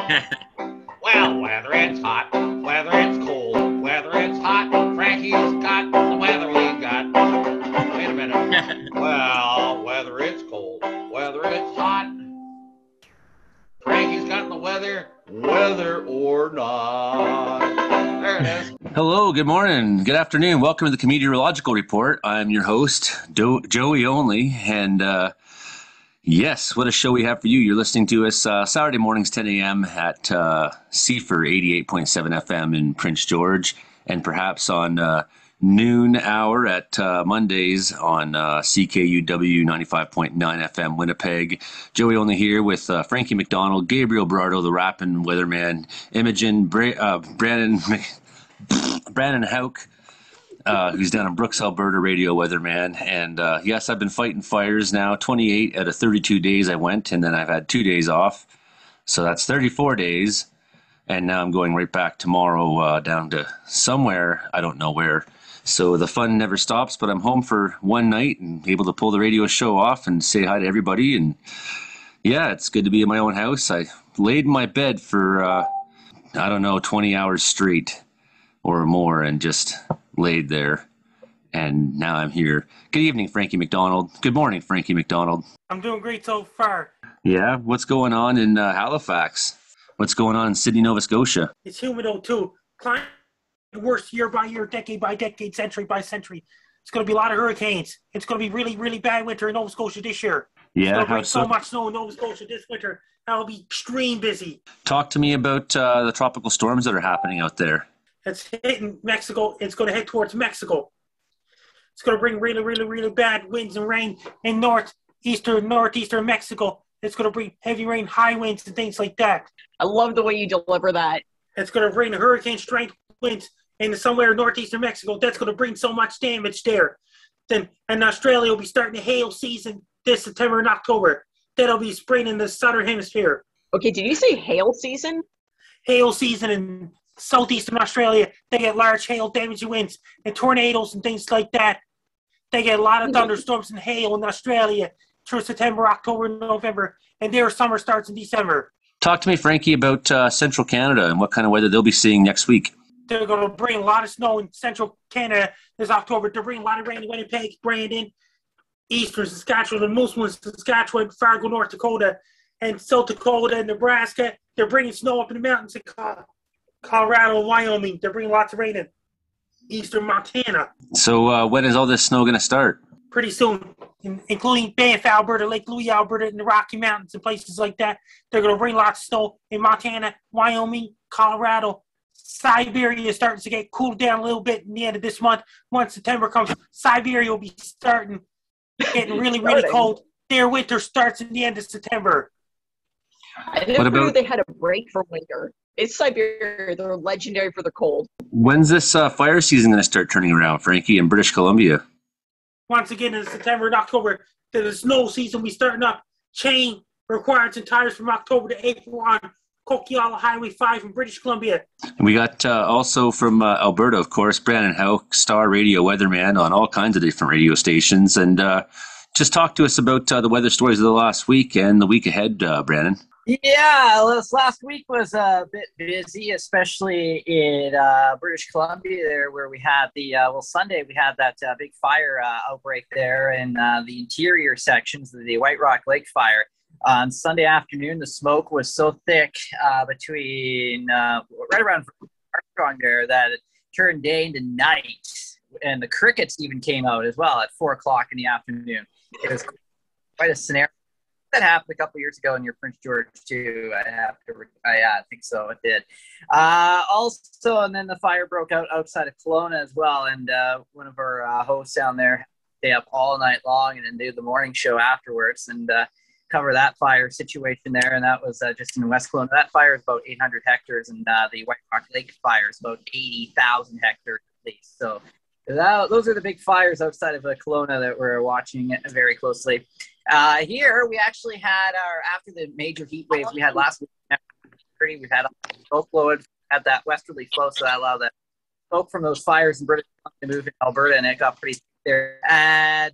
Well, whether it's hot, whether it's cold, whether it's hot, Frankie's got the weather we got. Wait a minute. Well, whether it's cold, whether it's hot, Frankie's got the weather, whether or not. There it is. Hello, good morning, good afternoon. Welcome to the Comedeorological Report. I'm your host, Joey Only, and yes, what a show we have for you. You're listening to us Saturday mornings, 10 a.m. at CFR 88.7 FM in Prince George, and perhaps on noon hour at Mondays on CKUW 95.9 FM Winnipeg. Joey Only here with Frankie MacDonald, Gabriel Berardo, the Rappin, Weatherman, Imogen, Brandon Houck, who's down in Brooks, Alberta, radio weatherman. And yes, I've been fighting fires now. 28 out of 32 days I went, and then I've had 2 days off. So that's 34 days. And now I'm going right back tomorrow down to somewhere, I don't know where. So the fun never stops, but I'm home for one night and able to pull the radio show off and say hi to everybody. And yeah, it's good to be in my own house. I laid in my bed for, 20 hours straight or more and just laid there. And now I'm here. Good evening, Frankie MacDonald. Good morning, Frankie MacDonald. I'm doing great so far. Yeah, what's going on in Halifax? What's going on in Sydney, Nova Scotia? It's humid out too. Climate worse year by year, decade by decade, century by century. It's going to be a lot of hurricanes. It's going to be really, really bad winter in Nova Scotia this year. Yeah, it's going to bring so much snow in Nova Scotia this winter. That'll be extreme busy. Talk to me about the tropical storms that are happening out there. It's hitting Mexico. It's going to head towards Mexico. It's going to bring really, really, really bad winds and rain in northeastern Mexico. It's going to bring heavy rain, high winds, and things like that. I love the way you deliver that. It's going to bring hurricane strength winds in somewhere northeastern Mexico. That's going to bring so much damage there. Then, and Australia will be starting the hail season this September and October. That'll be spring in the southern hemisphere. Okay, did you say hail season? Hail season in southeastern Australia. They get large hail, damaging winds, and tornadoes and things like that. They get a lot of thunderstorms and hail in Australia through September, October, and November, and their summer starts in December. Talk to me, Frankie, about central Canada and what kind of weather they'll be seeing next week. They're going to bring a lot of snow in central Canada this October. They're bringing a lot of rain in Winnipeg, Brandon, eastern Saskatchewan, and most ones Saskatchewan, Fargo, North Dakota, and South Dakota, and Nebraska. They're bringing snow up in the mountains in Colorado, Wyoming. They're bringing lots of rain in eastern Montana. So when is all this snow going to start? Pretty soon, including Banff, Alberta, Lake Louise, Alberta, and the Rocky Mountains and places like that. They're going to bring lots of snow in Montana, Wyoming, Colorado. Siberia is starting to get cooled down a little bit in the end of this month. Once September comes, Siberia will be getting really, really cold. Their winter starts in the end of September. I never knew they had a break for winter. It's Siberia. They're legendary for the cold. When's this fire season going to start turning around, Frankie, in British Columbia? Once again, in September and October, the snow season will be starting up. Chain requirements and tires from October to April on Coquihalla Highway 5 in British Columbia. We got also from Alberta, of course, Brandon Houck, Star Radio Weatherman on all kinds of different radio stations. And just talk to us about the weather stories of the last week and the week ahead, Brandon. Yeah, this last week was a bit busy, especially in British Columbia there where we had Sunday we had that big fire outbreak there in the interior sections of the White Rock Lake fire. On Sunday afternoon, the smoke was so thick between right around Armstrong there that it turned day into night, and the crickets even came out as well at 4 o'clock in the afternoon. It was quite a scenario. That happened a couple years ago near Prince George too. I think so. It did. Also, and then the fire broke out outside of Kelowna as well. And one of our hosts down there stay up all night long and then do the morning show afterwards and cover that fire situation there. And that was just in West Kelowna. That fire is about 800 hectares, and the White Rock Lake fire is about 80,000 hectares at least. So those are the big fires outside of Kelowna that we're watching very closely. Here we actually had after the major heat waves we had last week, we've had smoke flow, had that westerly flow, so that allowed that smoke from those fires in British Columbia to move in Alberta, and it got pretty there. And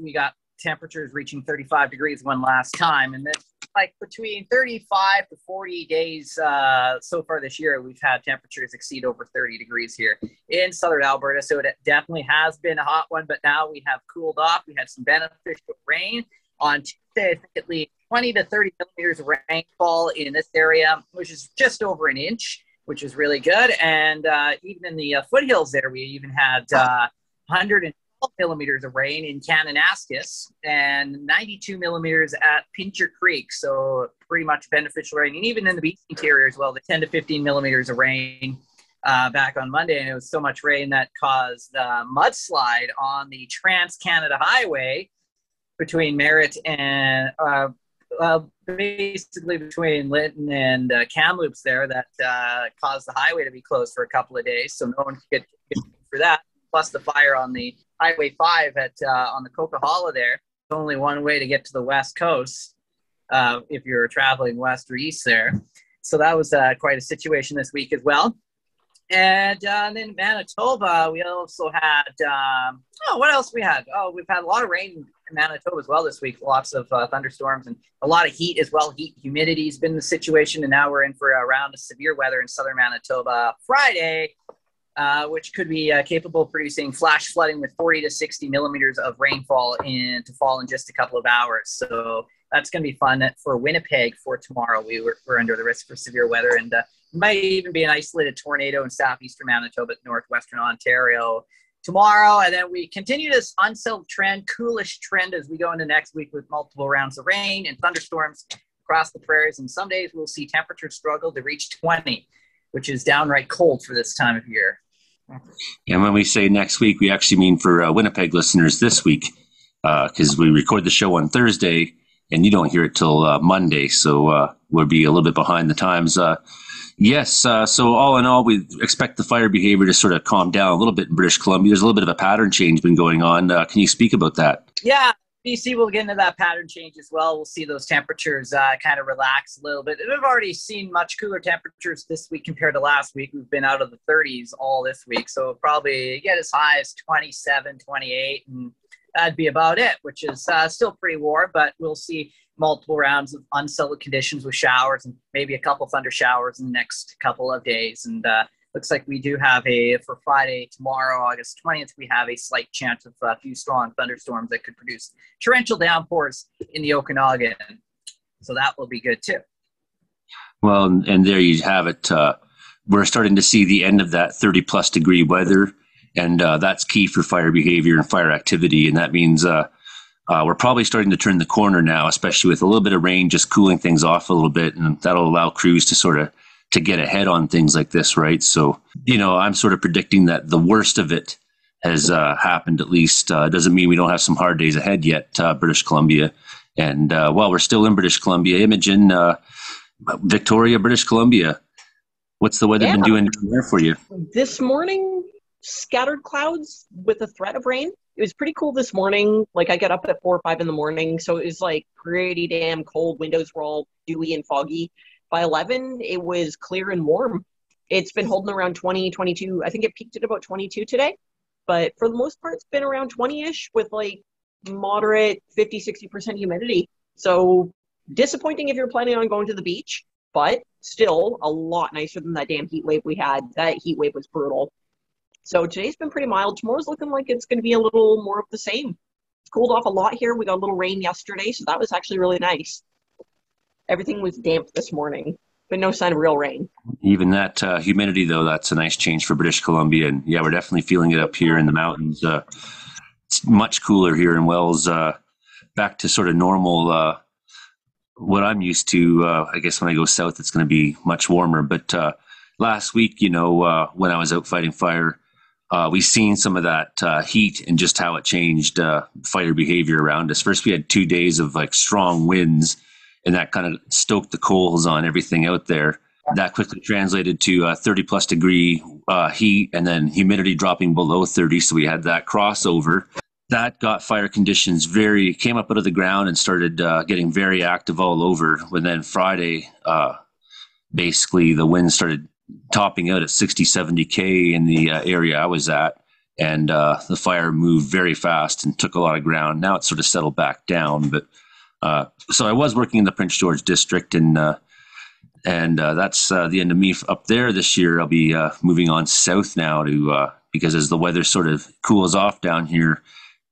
we got temperatures reaching 35 degrees one last time, and this like between 35 to 40 days so far this year, we've had temperatures exceed over 30 degrees here in southern Alberta. So it definitely has been a hot one, but now we have cooled off. We had some beneficial rain on Tuesday. I think at least 20 to 30 millimeters of rainfall in this area, which is just over an inch, which is really good. And even in the foothills there, we even had 112 millimeters of rain in Kananaskis and 92 millimeters at Pincher Creek. So pretty much beneficial rain. And even in the BC interior as well, the 10 to 15 millimeters of rain back on Monday. And it was so much rain that caused a mudslide on the Trans-Canada Highway between Merritt and basically between Lytton and Kamloops there, that caused the highway to be closed for a couple of days. So no one could get for that. Plus the fire on the Highway 5 on the Coquihalla there. There's only one way to get to the west coast if you're traveling west or east there. So that was quite a situation this week as well. And then Manitoba, we also had, what else we had? Oh, we've had a lot of rain in Manitoba as well this week. Lots of thunderstorms and a lot of heat as well. Humidity has been the situation, and now we're in for a round of severe weather in southern Manitoba Friday, which could be capable of producing flash flooding with 40 to 60 millimeters of rainfall to fall in just a couple of hours. So that's going to be fun for Winnipeg for tomorrow. We're under the risk for severe weather, and might even be an isolated tornado in southeastern Manitoba, northwestern Ontario tomorrow. And then we continue this unsettled trend, coolish trend as we go into next week with multiple rounds of rain and thunderstorms across the prairies. And some days we'll see temperatures struggle to reach 20, which is downright cold for this time of year. And when we say next week, we actually mean for Winnipeg listeners this week, because we record the show on Thursday and you don't hear it till Monday. So we'll be a little bit behind the times. Yes. So all in all, we expect the fire behavior to sort of calm down a little bit in British Columbia. There's a little bit of a pattern change been going on. Can you speak about that? Yeah. BC will get into that pattern change as well. We'll see those temperatures kind of relax a little bit. We've already seen much cooler temperatures this week compared to last week. We've been out of the 30s all this week. So probably get as high as 27, 28, and that'd be about it, which is still pretty warm, but we'll see multiple rounds of unsettled conditions with showers and maybe a couple thunder showers in the next couple of days. And looks like we do have for Friday, tomorrow, August 20th, we have a slight chance of a few strong thunderstorms that could produce torrential downpours in the Okanagan. So that will be good too. Well, and there you have it. We're starting to see the end of that 30-plus degree weather, and that's key for fire behavior and fire activity. And that means we're probably starting to turn the corner now, especially with a little bit of rain, just cooling things off a little bit, and that'll allow crews to sort of to get ahead on things like this, right? So, I'm sort of predicting that the worst of it has happened at least. Doesn't mean we don't have some hard days ahead yet, British Columbia. And while we're still in British Columbia, Imogen, Victoria, British Columbia, what's the weather been doing there for you? This morning, scattered clouds with a threat of rain. It was pretty cool this morning. Like I got up at 4 or 5 in the morning, so it was like pretty damn cold. Windows were all dewy and foggy. By 11, it was clear and warm. It's been holding around 20, 22. I think it peaked at about 22 today. But for the most part, it's been around 20-ish with like moderate 50, 60% humidity. So disappointing if you're planning on going to the beach, but still a lot nicer than that damn heat wave we had. That heat wave was brutal. So today's been pretty mild. Tomorrow's looking like it's going to be a little more of the same. It's cooled off a lot here. We got a little rain yesterday, so that was actually really nice. Everything was damp this morning, but no sign of real rain. Even that humidity, though, that's a nice change for British Columbia. And yeah, we're definitely feeling it up here in the mountains. It's much cooler here in Wells, back to sort of normal, what I'm used to. I guess when I go south, it's going to be much warmer. But last week, when I was out fighting fire, we seen some of that heat and just how it changed fire behavior around us. First, we had 2 days of like strong winds, and that kind of stoked the coals on everything out there. That quickly translated to 30-plus degree heat, and then humidity dropping below 30. So we had that crossover. That got fire conditions came up out of the ground and started getting very active all over. When then Friday, basically the wind started topping out at 60, 70K in the area I was at. And the fire moved very fast and took a lot of ground. Now it's sort of settled back down, but So I was working in the Prince George district, and that's the end of me up there this year. I'll be moving on south now because as the weather sort of cools off down here,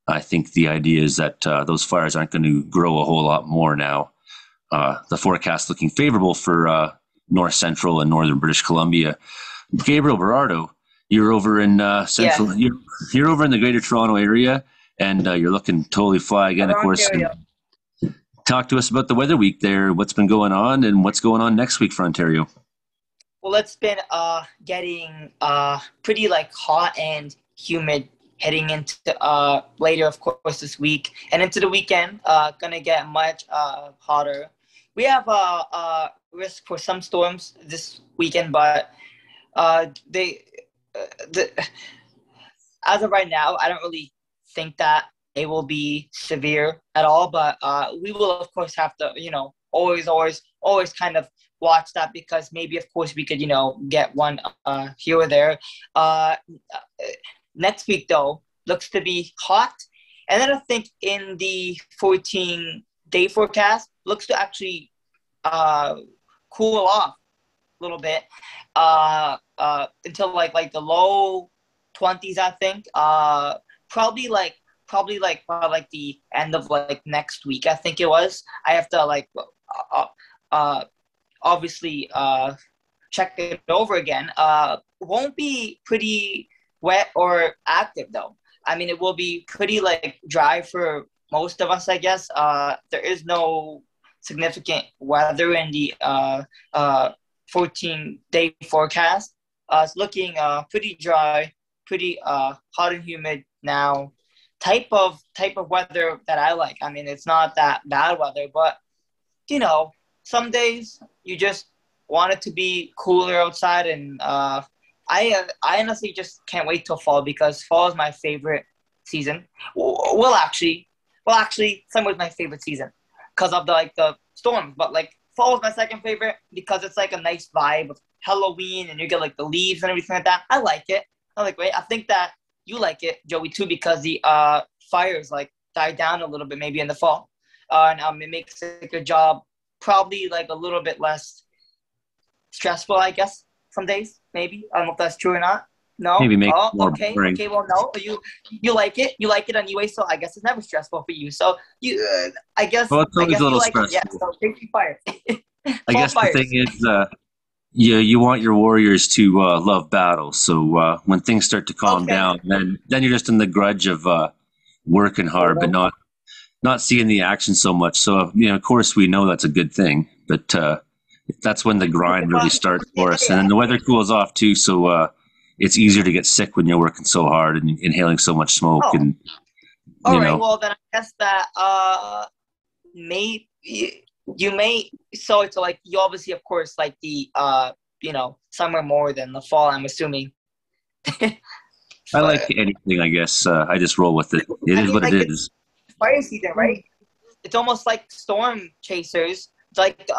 I think the idea is that those fires aren't going to grow a whole lot more now. The forecast looking favorable for north central and northern British Columbia. Gabriel, Berardo, you're over in central. Yes. You're over in the Greater Toronto area, and you're looking totally fly again. Of course. Talk to us about the weather week there. What's been going on, and what's going on next week for Ontario? Well, it's been getting pretty hot and humid heading into later, of course, this week and into the weekend. Gonna get much hotter. We have a risk for some storms this weekend, but as of right now, I don't really think that they will be severe at all. But we will, of course, have to, always kind of watch that, because maybe, of course, we could, get one here or there. Next week, though, looks to be hot. And then I think in the 14-day forecast, looks to actually cool off a little bit until like the low 20s, I think. Probably by the end of next week, I think it was. I have to obviously check it over again. Won't be pretty wet or active though. I mean, it will be pretty dry for most of us, I guess. There is no significant weather in the 14-day forecast. It's looking pretty dry, pretty hot and humid now. Type of weather that I like. I mean, it's not that bad weather, but some days you just want it to be cooler outside, and I honestly just can't wait till fall, because fall is my favorite season. Well, actually, summer is my favorite season because of the storms. But fall is my second favorite because it's a nice vibe of Halloween, and you get the leaves and everything like that. I like it. I think that you like it, Joey, too, because the fires die down a little bit maybe in the fall, and it makes a good job. Probably a little bit less stressful, I guess. Some days, maybe. I don't know if that's true or not. No. Maybe make more okay. boring. Okay. Well, no. You like it. You like it anyway. So I guess it's never stressful for you. So I guess. Well, it's always a little stressful. Yeah. So take fire. I guess the thing is, you want your warriors to love battle. So when things start to calm down, then you're just in the grudge of working hard, but not seeing the action so much. So of course we know that's a good thing, but that's when the grind really starts for us. And then the weather cools off too, so it's easier to get sick when you're working so hard and inhaling so much smoke. And all right, well then I guess that you may so it's you obviously, of course, the summer more than the fall, I'm assuming. I like anything, I guess. I just roll with it. It is what it is. Fire season, right? It's almost like storm chasers. It's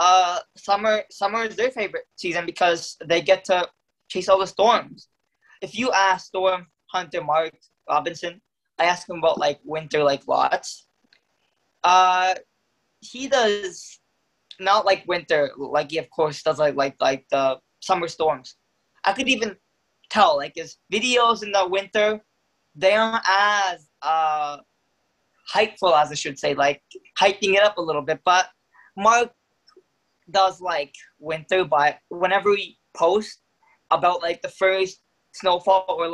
summer is their favorite season because they get to chase all the storms. If you ask storm hunter Mark Robinson, I ask him about winter lots. He does not like winter he of course does the summer storms. I could even tell his videos in the winter, they aren't as hypeful, as I should say, hyping it up a little bit. But Mark does winter, but whenever we post about the first snowfall or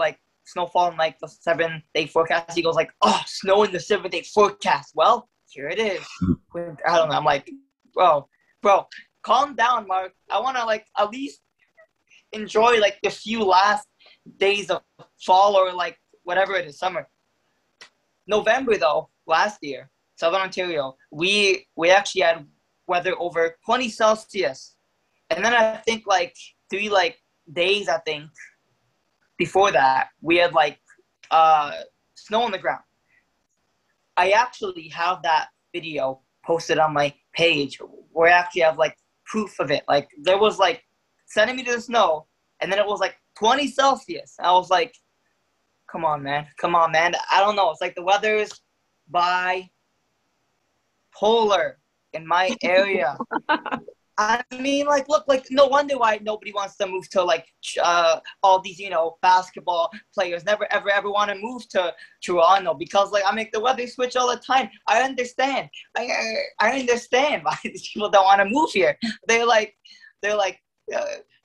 snowfall in the 7-day forecast, he goes oh, snow in the 7-day forecast. Well, here it is. I don't know. I'm bro, calm down, Mark. I want to at least enjoy the few last days of fall or whatever it is, summer. November though, last year, Southern Ontario, we actually had weather over 20 Celsius, and then I think 3 days, I think, before that we had snow on the ground. I actually have that video posted on my page where I actually have proof of it. There was centimeters of snow, and then it was 20 Celsius. I was come on, man. I don't know. It's the weather is bipolar. in my area. I mean, like, look, like, no wonder why nobody wants to move to, like, all these, you know, basketball players never, ever want to move to Toronto because, like, I make the weather switch all the time. I understand. I understand why these people don't want to move here. They're like,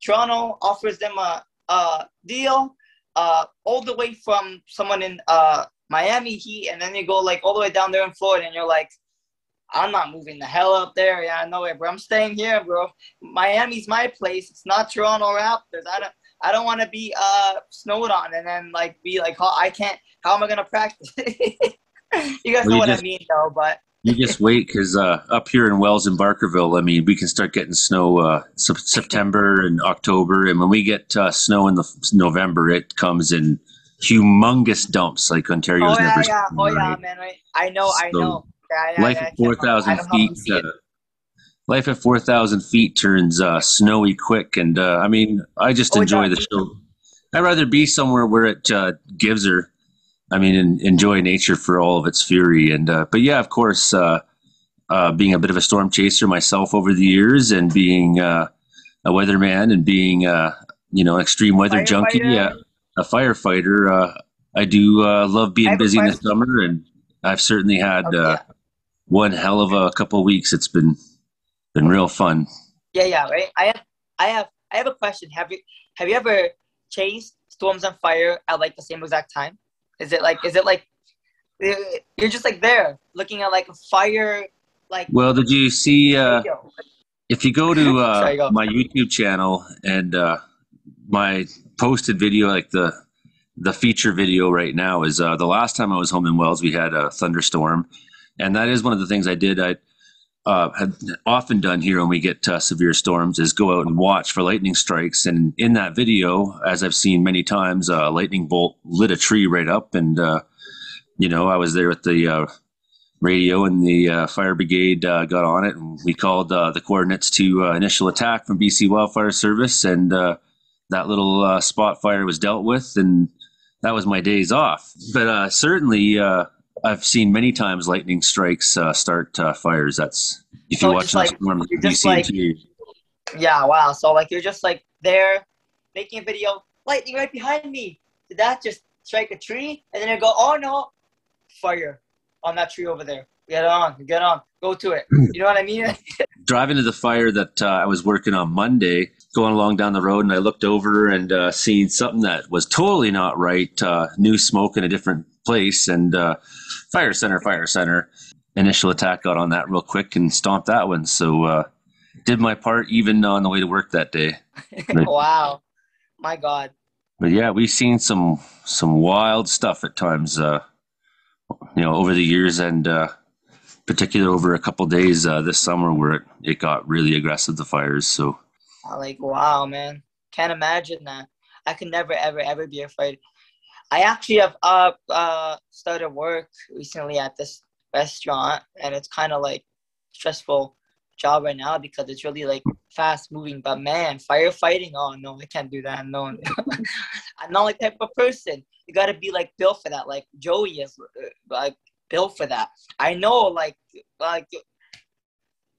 Toronto offers them a deal all the way from someone in Miami Heat, and then you go, like, all the way down there in Florida, and you're like, I'm not moving the hell up there. Yeah, no way, bro. I'm staying here, bro. Miami's my place. It's not Toronto Raptors. I don't want to be snowed on and then like be like, oh, I can't. How am I gonna practice? You guys know what I mean, though. But you just wait because up here in Wells and Barkerville, I mean, we can start getting snow September and October, and when we get snow in the November, it comes in humongous dumps like Ontario's never seen. Oh yeah, man. Right? I know. Life at 4,000 feet. Life at 4,000 feet turns snowy quick, and I mean, I just enjoy the show. I'd rather be somewhere where it gives her. I mean, and enjoy nature for all of its fury. And but yeah, of course, being a bit of a storm chaser myself over the years, and being a weatherman, and being extreme weather junkie, a firefighter. I do love being busy in the summer, and I've certainly had. One hell of a couple of weeks. It's been real fun. Yeah, right. I have a question. Have you ever chased storms on fire at like the same exact time? Is it like you're just like there looking at like a fire like? Well, did you see? If you go to my YouTube channel and my posted video, like the feature video right now is the last time I was home in Wells, we had a thunderstorm. And that is one of the things I did. I had often done here when we get severe storms is go out and watch for lightning strikes. And in that video, as I've seen many times, a lightning bolt lit a tree right up. And, I was there with the radio, and the fire brigade got on it. And we called the coordinates to initial attack from BC Wildfire Service. And that little spot fire was dealt with. And that was my days off. But certainly... I've seen many times lightning strikes start fires. That's if you watch the storm, you see it too. Yeah, wow. So like you're just like there making a video, lightning right behind me. Did that just strike a tree? And then you go, oh no, fire on that tree over there. Get on, go to it. You know what I mean? Driving to the fire that I was working on Monday, going along down the road, and I looked over and seen something that was totally not right. New smoke in a different place, and fire center. Initial attack got on that real quick and stomped that one. So did my part even on the way to work that day. Wow, my God. But yeah, we've seen some wild stuff at times. Over the years, and particularly over a couple of days this summer where it got really aggressive, the fires. So like, wow, man, can't imagine that. I could never ever be afraid. I actually have started work recently at this restaurant, and it's kind of like stressful job right now because it's really like fast moving. But man, firefighting, oh no, I can't do that. No, I'm not like that type of person. You got to be like built for that. Like Joey is like built for that. I know, like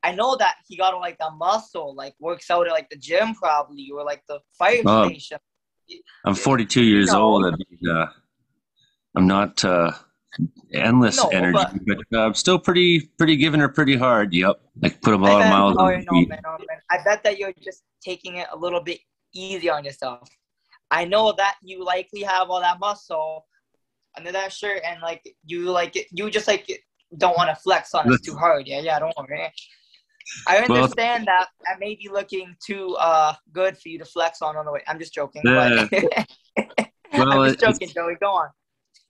I know that he got like a muscle, like works out at like the gym probably, or like the fire station. I'm 42 years old. I mean, I'm not endless energy, but I'm still pretty giving her pretty hard. Yep, I put a lot of miles on feet. Man. I bet that you're just taking it a little bit easy on yourself. I know that you likely have all that muscle under that shirt, and like you just like don't want to flex on us too hard. Yeah, don't worry. I understand that I may be looking too good for you to flex on the way. I'm just joking. I'm just joking, Joey. Go on.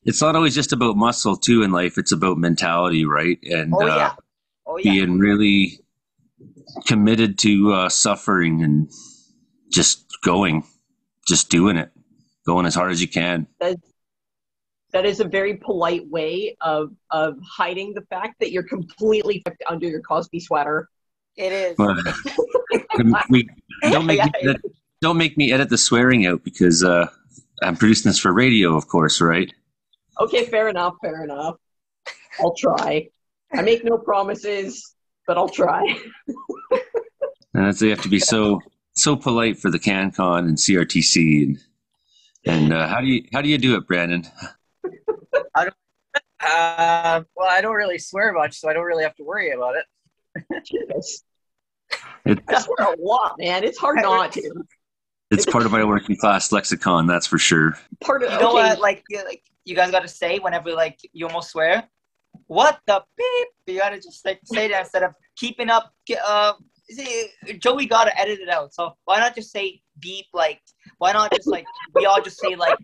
It's not always just about muscle, too, in life. It's about mentality, right? And being really committed to suffering and just doing it, going as hard as you can. That is a very polite way of hiding the fact that you're completely under your Cosby sweater. It is. Don't make me edit the swearing out because I'm producing this for radio, of course, right? Okay, fair enough. I'll try. I make no promises, but I'll try. And that's, they have to be so polite for the CanCon and CRTC. And how do you do it, Brandon? Well, I don't really swear much, so I don't really have to worry about it. Jesus. I swear a lot, man. It's hard not to. It's part of my working class lexicon, that's for sure. You know what? Like you guys got to say whenever like you almost swear, what the beep? You got to just like say that instead of keeping up. See, Joey got to edit it out. So why not just say beep? Like, why not just like we all just say like,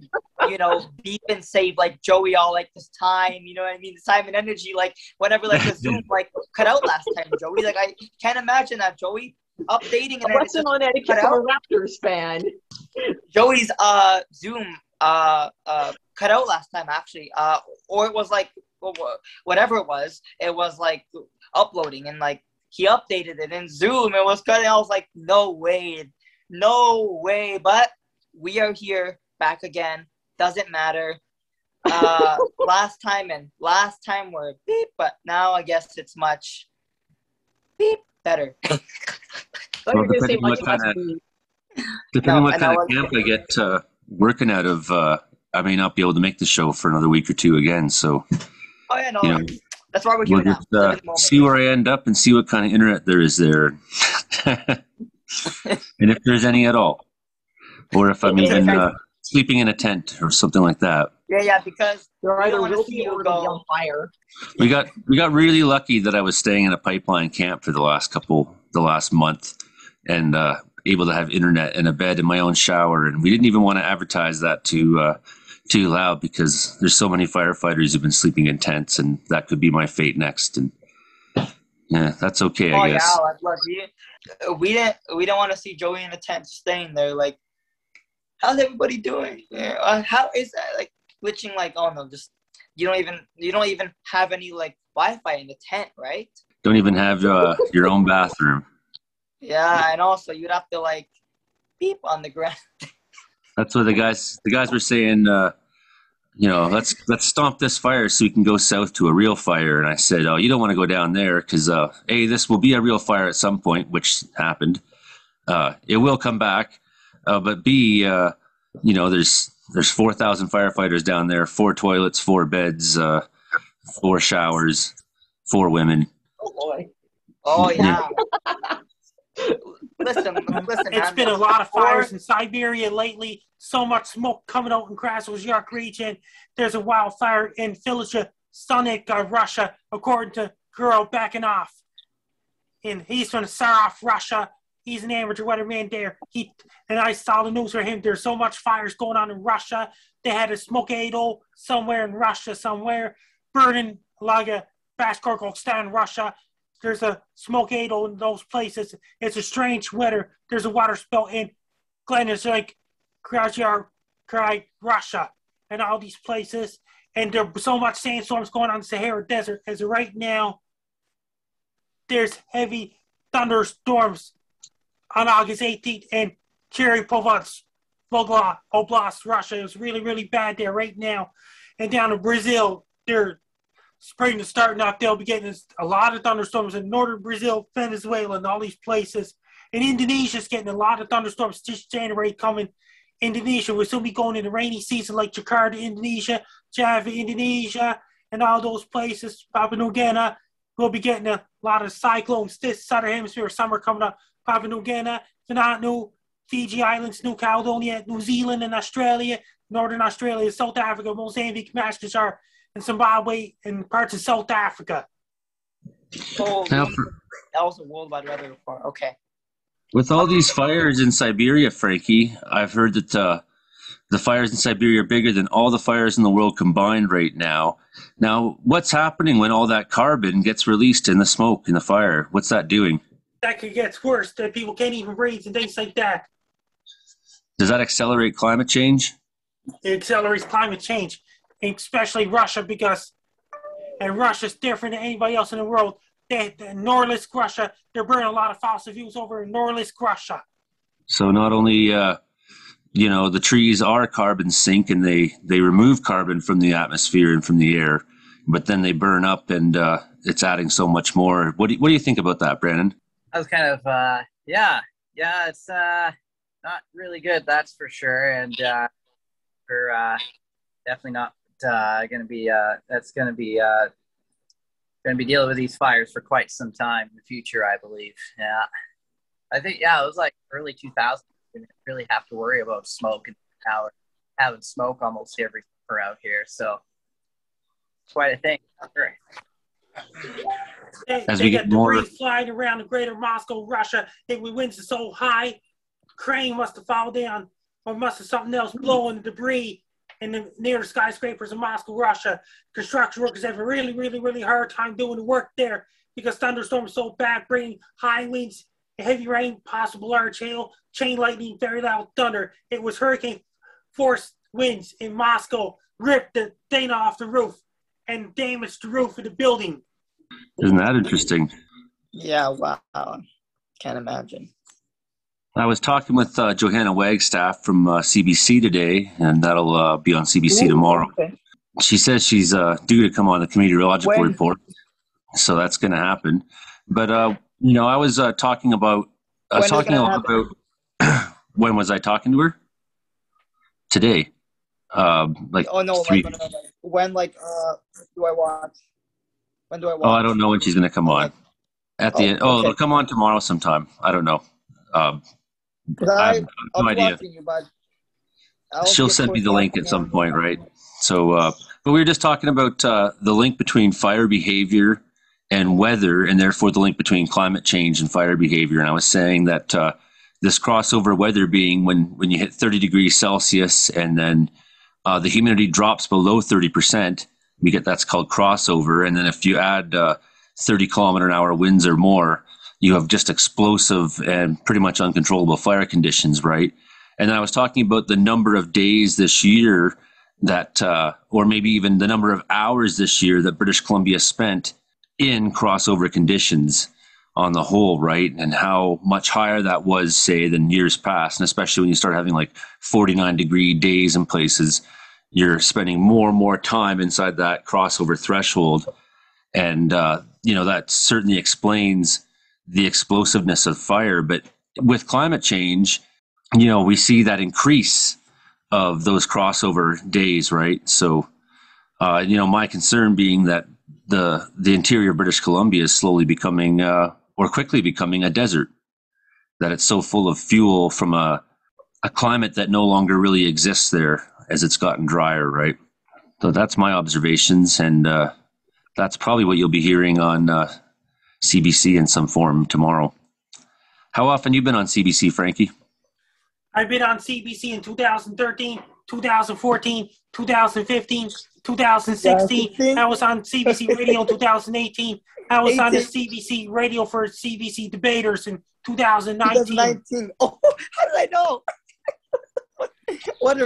you know, beep and save like Joey all like this time. You know what I mean? The time and energy. Like whenever like the Zoom like cut out last time, Joey. Like I can't imagine that, Joey. Updating and lesson on etiquette from a Raptors fan. Joey's Zoom cut out last time actually, or it was like whatever it was like uploading and like he updated it in Zoom. It was cutting. I was like, no way, but we are here back again. Doesn't matter. Last time were beep, but now I guess it's much beep better. Well, depending on what kind of camp I get working out of, I may not be able to make the show for another week or two again. So, you know, that's why we're here now. See where I end up and see what kind of internet there is there, and if there's any at all, or if I'm even sleeping in a tent or something like that. Yeah, because there either will be or it'll be on fire. We got really lucky that I was staying in a pipeline camp for the last month, and able to have internet and a bed and my own shower. And we didn't even want to advertise that too loud because there's so many firefighters who've been sleeping in tents, and that could be my fate next. And yeah, that's okay, I guess. Oh yeah, we don't want to see Joey in a tent staying there. Like, how's everybody doing? Yeah, how is that like glitching? Like, oh no, just you don't even have any like Wi-Fi in the tent, right? Don't even have your own bathroom. Yeah, and also you'd have to like beep on the ground. That's what the guys were saying. You know, let's stomp this fire so we can go south to a real fire. And I said, oh, you don't want to go down there because A, this will be a real fire at some point, which happened. It will come back, but B, you know, there's 4,000 firefighters down there, 4 toilets, 4 beds, 4 showers, 4 women. Oh boy! Oh yeah. Listen. It's been a lot of fires in Siberia lately. So much smoke coming out in Krasnoyarsk region. There's a wildfire in Filicha, Sunik, Russia, according to Girl backing off. And he's from Sarov, Russia. He's an amateur weatherman there. And I saw the news for him. There's so much fires going on in Russia. They had a smokeado somewhere in Russia, burning like a Bashkortostan, Russia. There's a smokeado in those places. It's a strange weather. There's a water spill in Gleniznik, Krasnoyarsk, Russia, and all these places. And there's so much sandstorms going on in the Sahara Desert as right now. There's heavy thunderstorms on August 18th in Chernihiv Oblast, Russia. It was really, really bad there right now. And down in Brazil, they're spring is starting up. They'll be getting a lot of thunderstorms in northern Brazil, Venezuela, and all these places. And Indonesia's getting a lot of thunderstorms this January coming. Indonesia will still be going into rainy season like Jakarta, Indonesia, Java, Indonesia, and all those places. Papua New Guinea will be getting a lot of cyclones this southern hemisphere summer coming up. Papua New Guinea, Vanuatu, Fiji Islands, New Caledonia, New Zealand, and Australia, Northern Australia, South Africa, Mozambique, Madagascar, and Zimbabwe, and parts of South Africa. Oh, that was a worldwide weather report. Okay. With all these fires in Siberia, Frankie, I've heard that the fires in Siberia are bigger than all the fires in the world combined right now. Now, what's happening when all that carbon gets released in the smoke, in the fire? What's that doing? That could get worse. That people can't even breathe and things like that. Does that accelerate climate change? It accelerates climate change, especially Russia, because Russia's different than anybody else in the world. Norilsk Russia, they're burning a lot of fossil fuels over in Norilsk Russia. So not only, the trees are carbon sink and they remove carbon from the atmosphere and from the air, but then they burn up, and it's adding so much more. What do you think about that, Brandon? I was kind of it's not really good, that's for sure, and we're definitely not going to be dealing with these fires for quite some time in the future, I believe. Yeah, I think it was like early 2000s. We didn't really have to worry about smoke, and now we're having smoke almost every summer out here, so it's quite a thing. Sure. They got debris flying around the greater Moscow, Russia. The winds are so high, crane must have fallen down, or must have something else blowing the debris in the near skyscrapers in Moscow, Russia. Construction workers have a really, really, really hard time doing the work there because thunderstorms so bad, bringing high winds, heavy rain, possible large hail, chain lightning, very loud thunder. It was hurricane force winds in Moscow, ripped the thing off the roof and damaged the roof of the building. Isn't that interesting? Yeah, wow. Can't imagine. I was talking with Johanna Wagstaff from CBC today, and that'll be on CBC tomorrow. Okay. She says she's due to come on the Comedeorological report, so that's going to happen. But I was talking about. I was talking a lot about. When was I talking to her? Today. When do I watch? When do I watch? Oh, I don't know when she's going to come on. At the end. Oh, okay. It'll come on tomorrow sometime. I don't know. I have no idea. You, bud. She'll send me the link at some point, right? So, but we were just talking about the link between fire behavior and weather, and therefore the link between climate change and fire behavior. And I was saying that this crossover weather being when you hit 30 degrees Celsius and then the humidity drops below 30%, we get that's called crossover. And then if you add 30-kilometer-an-hour winds or more, you have just explosive and pretty much uncontrollable fire conditions, right? And then I was talking about the number of days this year that, or maybe even the number of hours this year that British Columbia spent in crossover conditions on the whole, right? And how much higher that was, say, than years past. And especially when you start having like 49-degree days in places, you're spending more and more time inside that crossover threshold. And, that certainly explains the explosiveness of fire. But with climate change, we see that increase of those crossover days, right? So, my concern being that the interior of British Columbia is slowly becoming, or quickly becoming, a desert, that it's so full of fuel from a climate that no longer really exists there as it's gotten drier, right? So that's my observations, and that's probably what you'll be hearing on CBC in some form tomorrow. How often you been on CBC, Frankie? I've been on CBC in 2013, 2014, 2015, 2016. I was on CBC Radio in 2018. I was on the CBC Radio for CBC Debaters in 2019. Oh, how did I know? What's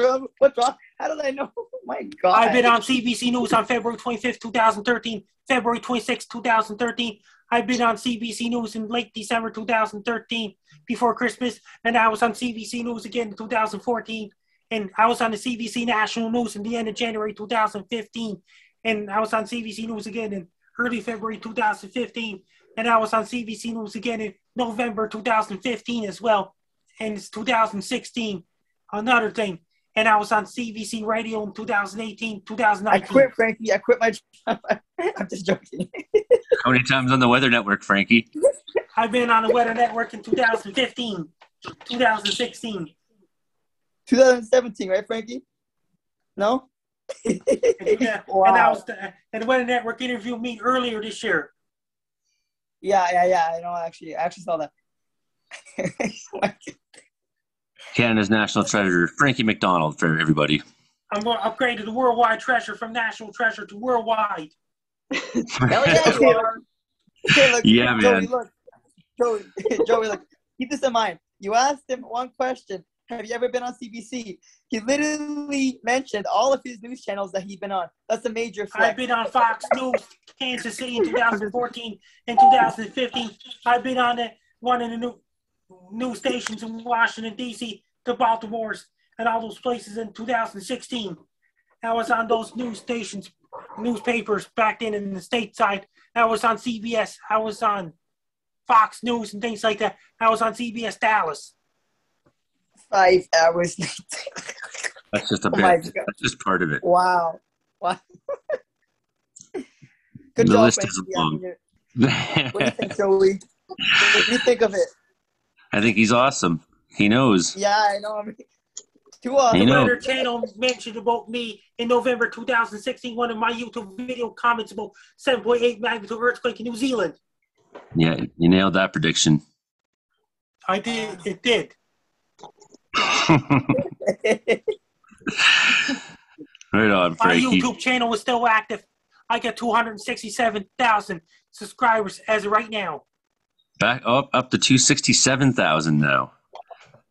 wrong? How did I know? Oh my God. I've been on CBC News on February 25th, 2013, February 26th, 2013. I've been on CBC News in late December 2013, before Christmas, and I was on CBC News again in 2014, and I was on the CBC National News in the end of January 2015, and I was on CBC News again in early February 2015, and I was on CBC News again in November 2015 as well, and it's 2016, another thing, and I was on CBC Radio in 2018, 2019. I quit, Frankie. I quit my job. I'm just joking. How many times on the Weather Network, Frankie? I've been on the Weather Network in 2015, 2016. 2017, right, Frankie? No? Yeah. Wow. And the Weather Network interviewed me earlier this year. Yeah. I know, I actually saw that. Canada's national treasure, Frankie MacDonald, for everybody. I'm going to upgrade to the worldwide treasure from national treasure to worldwide. Hell yeah, you are. Okay, look, yeah, man. Joey, look, keep this in mind. You asked him one question. Have you ever been on CBC? He literally mentioned all of his news channels that he's been on. That's a major flex. I've been on Fox News, Kansas City in 2014 and 2015. I've been on one of the news stations in Washington, D.C., the Baltimore's, and all those places in 2016. I was on those news stations, newspapers back then in the stateside. I was on CBS. I was on Fox News and things like that. I was on CBS Dallas. 5 hours. That's just a Oh my bit. God. That's just part of it. Wow. Good The job, list Frankie. is long. What do you think, Joey? What do you think of it? I think he's awesome. He knows. Yeah, I know. I mean, too The awesome. Weather Channel mentioned about me in November 2016. One of my YouTube video comments about 7.8 magnitude earthquake in New Zealand. Yeah, you nailed that prediction. I did. It did. Right on, My Frankie. YouTube channel is still active. I got 267,000 subscribers as of right now. Back up to 267,000 now.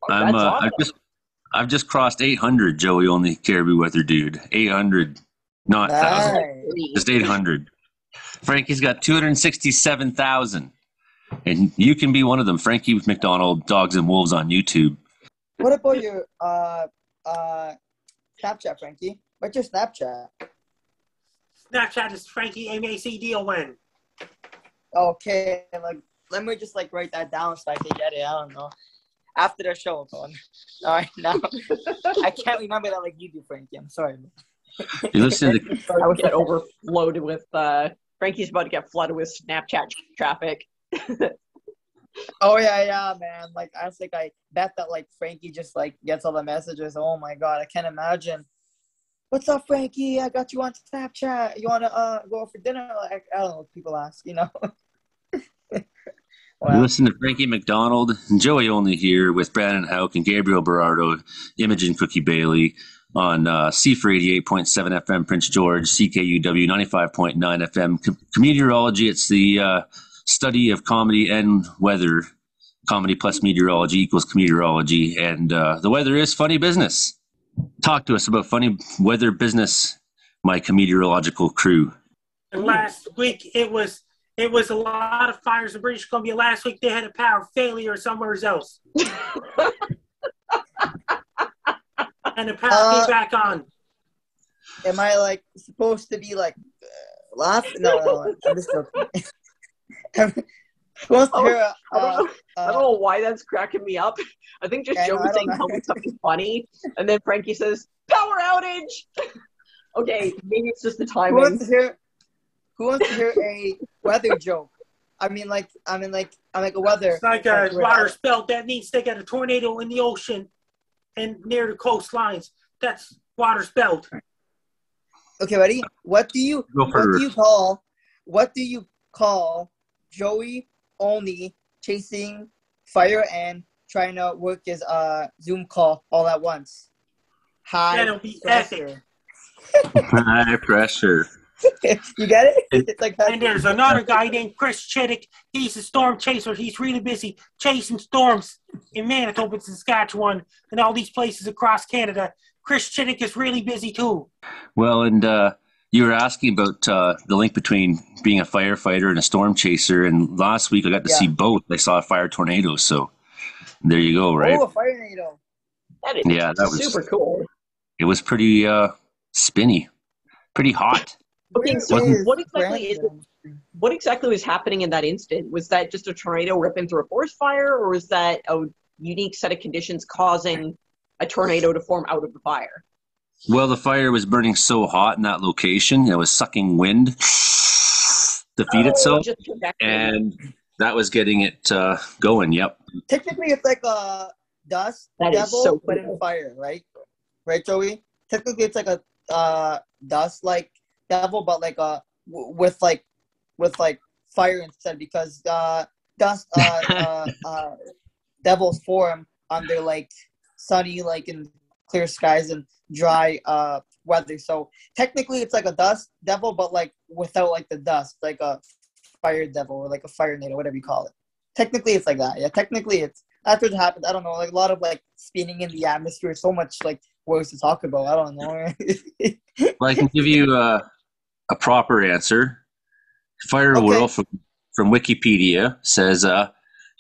That's awesome. I've just crossed 800. Joey, only Caribou Weather dude. 800, not thousand. Nice. Just 800. Frankie's got 267,000, and you can be one of them. Frankie with MacDonald Dogs and Wolves on YouTube. What about your Snapchat, Frankie? What's your Snapchat? Snapchat is Frankie MacDon. Okay, like let me just like write that down so I can get it. I don't know. After the show, all right, now I can't remember that like you do, Frankie. I'm sorry. You listen to I would get overloaded with Frankie's about to get flooded with Snapchat traffic. Oh yeah, man. Like I think I bet that like Frankie just like gets all the messages. Oh my God, I can't imagine. What's up, Frankie? I got you on Snapchat. You wanna go out for dinner? Like I don't know what people ask, you know. You listen to Frankie MacDonald and Joey Only here with Brandon Houck and Gabriel Berardo, Imogen Cookie Bailey on C4 88.7 FM Prince George, CKUW 95.9 FM. Comedeorology, it's the study of comedy and weather. Comedy plus meteorology equals comedeorology. And the weather is funny business. Talk to us about funny weather business, my comedeorological crew. And last week it was a lot of fires in British Columbia. Last week they had a power failure somewhere else. And the power came back on. Am I like supposed to be like laughing? No, I'm just joking. Who wants to hear? I don't know why that's cracking me up. I think just Joey saying tell me something funny, and then Frankie says power outage. Okay, maybe it's just the timing. Who wants to hear a weather joke? I'm like a weather. It's like a water spout. That means they got a tornado in the ocean and near the coastlines. That's water spout. Okay, ready? What do you call Joey Only chasing fire and trying to work his Zoom call all at once? That'll be epic. High pressure. You get it? It's like that. And there's another guy named Chris Chittick. He's a storm chaser. He's really busy chasing storms in Manitoba, Saskatchewan, and all these places across Canada. Chris Chittick is really busy too. Well, and you were asking about the link between being a firefighter and a storm chaser, and last week I got to see both. I saw a fire tornado, so there you go, right? Oh, a fire tornado. That was super cool. It was pretty spinny, pretty hot. Okay, so what exactly was happening in that instant? Was that just a tornado ripping through a forest fire, or was that a unique set of conditions causing a tornado to form out of the fire? Well, the fire was burning so hot in that location, it was sucking wind to feed itself, and that was getting it going, yep. Technically, it's like a dust devil, but in fire, right? Right, Joey? Technically, it's like a dust-like devil, but like with fire instead, because dust devils form under like sunny, like in clear skies and dry weather. So technically it's like a dust devil, but like without like the dust, like a fire devil or like a fire tornado, whatever you call it. Technically it's like that. Yeah, technically that's what happened. I don't know, like a lot of like spinning in the atmosphere, so much like words to talk about. I don't know. Well, I can give you a proper answer. Fire World from Wikipedia says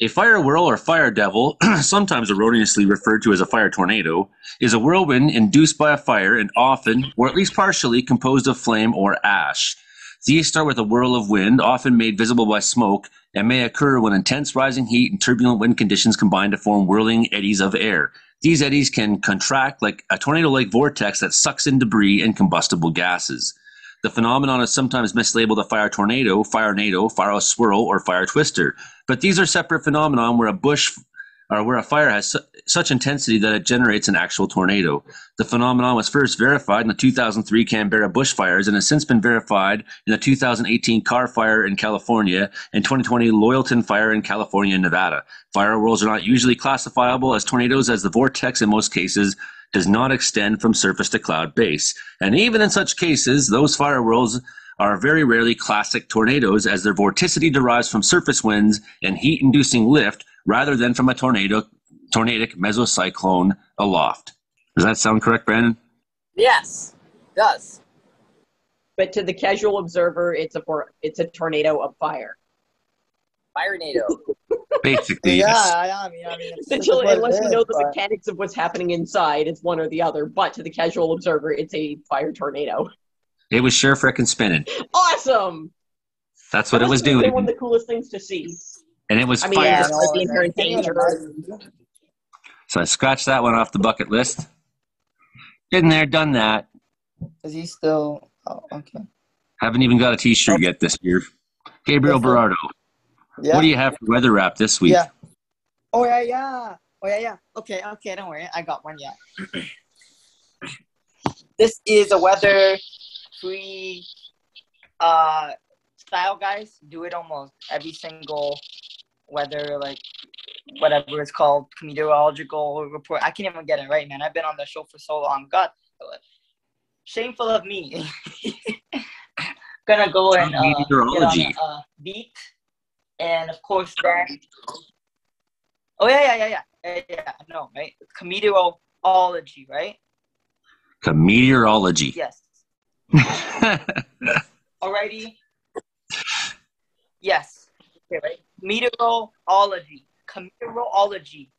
A fire whirl or fire devil, sometimes erroneously referred to as a fire tornado, is a whirlwind induced by a fire and often, or at least partially, composed of flame or ash. These start with a whirl of wind, often made visible by smoke, and may occur when intense rising heat and turbulent wind conditions combine to form whirling eddies of air. These eddies can contract like a tornado-like vortex that sucks in debris and combustible gases. The phenomenon is sometimes mislabeled a fire tornado, fire nado, fire swirl, or fire twister. But these are separate phenomena where a fire has such intensity that it generates an actual tornado. The phenomenon was first verified in the 2003 Canberra bushfires and has since been verified in the 2018 Carr Fire in California and 2020 Loyalton Fire in California and Nevada. Fire whirls are not usually classifiable as tornadoes, as the vortex in most cases does not extend from surface to cloud base. And even in such cases, those fire whirls are very rarely classic tornadoes, as their vorticity derives from surface winds and heat-inducing lift rather than from a tornadic mesocyclone aloft. Does that sound correct, Brandon? Yes, it does. But to the casual observer, it's a tornado of fire. Fire NATO. Basically, Yeah, yes. I mean, Essentially, what it unless you know is, the but- mechanics of what's happening inside, it's one or the other. But to the casual observer, it's a fire tornado. It was sure frickin' spinning. Awesome! That's what it was That must have been one doing. of the coolest things to see. And it was I mean, fire. despite the inherent danger. So I scratched that one off the bucket list. Been there, done that. Is he still? Oh, okay. Haven't even got a t-shirt yet this year. Gabriel Yes, sir. Berardo, Yeah. what do you have for weather wrap this week? Yeah. Oh yeah. Oh yeah. Okay. Don't worry. I got one. Yeah. This is a weather-free style, guys. Do it almost every single weather, like whatever it's called, Comedeorological report. I can't even get it right, man. I've been on the show for so long. God, shameful of me. Gonna go and get on Meteorology. a beat, and of course then. Oh yeah. No, right? Comedeorology, right? Comedeorology. Yes. Alrighty. Yes. Okay, right. Meteorology. Comedeorology.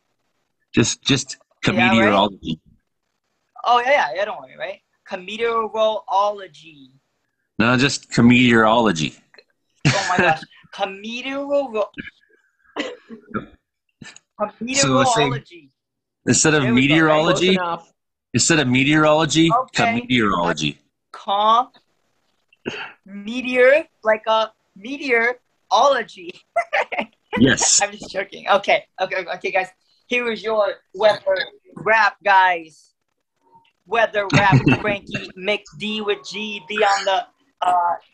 just comedeorology. Oh yeah. Don't worry, right? Comedeorology. No, just comedeorology. Oh my gosh. Comedeorology. Instead of There we go, right? Close meteorology, enough. Okay. comedeorology. Meteor, like a meteorology. Yes. I'm just joking. Okay, guys. Here is your weather rap, guys. Weather rap, Frankie, McD with GD on the